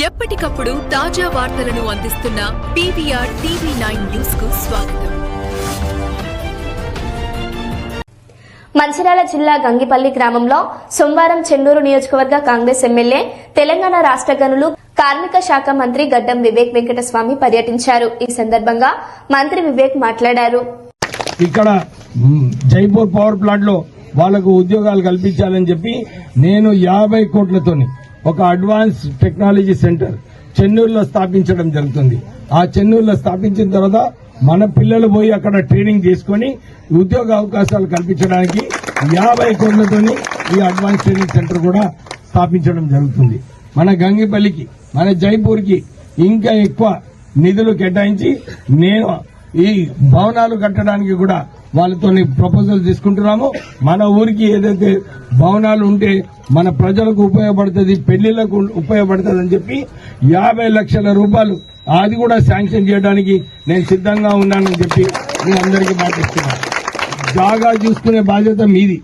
ఎప్పటికప్పుడు తాజా వార్తలను అందిస్తున్న PVR TV9 న్యూస్ కు స్వాగతం. మంచిర్యాల జిల్లా గంగిపల్లి గ్రామంలో సోమవారం చెన్నూరు నియోజకవర్గ కాంగ్రెస్ ఎమ్మెల్యే, తెలంగాణ రాష్ట్ర గనులు, కార్మిక శాఖ మంత్రి గడ్డం వివేక్ వెంకటస్వామి పర్యటించారు. ఈ సందర్భంగా మంత్రి వివేక్ మాట్లాడారు. ఇక్కడ జైపూర్ పవర్ ప్లాంట్ లో వాళ్లకు ఉద్యోగాలు కల్పించాలని చెప్పి నేను 50 కోట్లతోని ఒక అడ్వాన్స్ టెక్నాలజీ సెంటర్ చెన్నూరులో స్థాపించడం జరుగుతుంది. ఆ చెన్నూరులో స్థాపించిన తర్వాత మన పిల్లలు పోయి అక్కడ ట్రైనింగ్ చేసుకుని ఉద్యోగ అవకాశాలు కల్పించడానికి 50 కోట్లతోని ఈ అడ్వాన్స్ ట్రైనింగ్ సెంటర్ కూడా స్థాపించడం జరుగుతుంది. మన గంగిపల్లికి, మన జైపూర్కి ఇంకా ఎక్కువ నిధులు కేటాయించి నేను ఈ భవనాలు కట్టడానికి కూడా వాళ్ళతో ప్రపోజల్ తీసుకుంటున్నాము. మన ఊరికి ఏదైతే భవనాలు ఉంటే మన ప్రజలకు ఉపయోగపడుతుంది, పెళ్లిళ్లకు ఉపయోగపడుతుంది అని చెప్పి 50 లక్షల రూపాయలు అది కూడా శాంక్షన్ చేయడానికి నేను సిద్ధంగా ఉన్నానని చెప్పి మీ అందరికీ మాటిస్తున్నాను. జాగా చూసుకునే బాధ్యత మీది,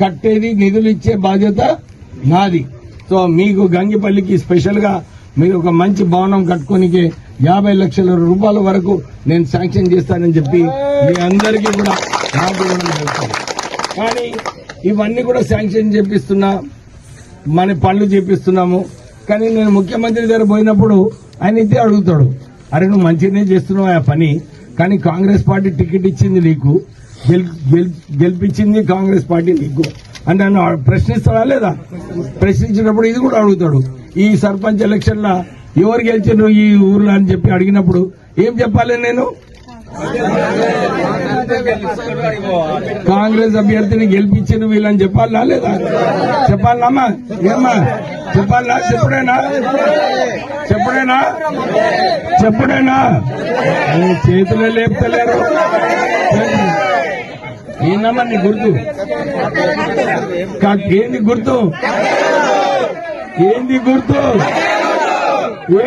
కట్టేది నిధులు ఇచ్చే బాధ్యత నాది. సో మీకు గంగిపల్లికి స్పెషల్ గా మీరు ఒక మంచి భవనం కట్టుకోనికి 50 లక్షల రూపాయల వరకు నేను శాంక్షన్ చేస్తానని చెప్పి మీ అందరికీ కూడా నాకు ఇవ్వడం జరుగుతుంది. కానీ ఇవన్నీ కూడా శాంక్షన్ చేపిస్తున్నా, మన పనులు చేపిస్తున్నాము. కానీ నేను ముఖ్యమంత్రి దగ్గర పోయినప్పుడు ఆయన ఇదే అడుగుతాడు, అరే నువ్వు మంచిగానే చేస్తున్నావు ఆ పని, కానీ కాంగ్రెస్ పార్టీ టికెట్ ఇచ్చింది నీకు, గెలిపించింది కాంగ్రెస్ పార్టీ నీకు అంటే నన్ను ప్రశ్నిస్తాడా లేదా? ప్రశ్నించినప్పుడు ఇది కూడా అడుగుతాడు. ఈ సర్పంచ్ ఎలక్షన్ లా ఎవరు గెలిచారు ఈ ఊర్లో అని చెప్పి అడిగినప్పుడు ఏం చెప్పాలి? నేను కాంగ్రెస్ అభ్యర్థిని గెలిపించిన వీళ్ళని చెప్పాలా లేదా? చెప్పాలమ్మా? ఏమ్మా చెప్పాలా? చెప్పుడేనా చేతులే లేపుతలేరు. ఏందమ్మా నీ గుర్తు?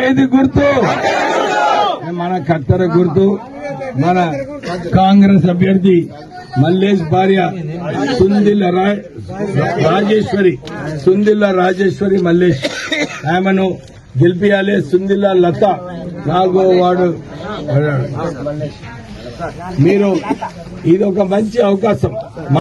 ఏది గుర్తు? మన కత్తెర గుర్తు. మన కాంగ్రెస్ అభ్యర్థి మల్లేష్ భార్య సుందిల్ల రాజేశ్వరి మల్లేష్, ఆమెను గెలిపియాలి. సుందిల్ల లత 4వ వార్డు. మీరు ఇది ఒక మంచి అవకాశం.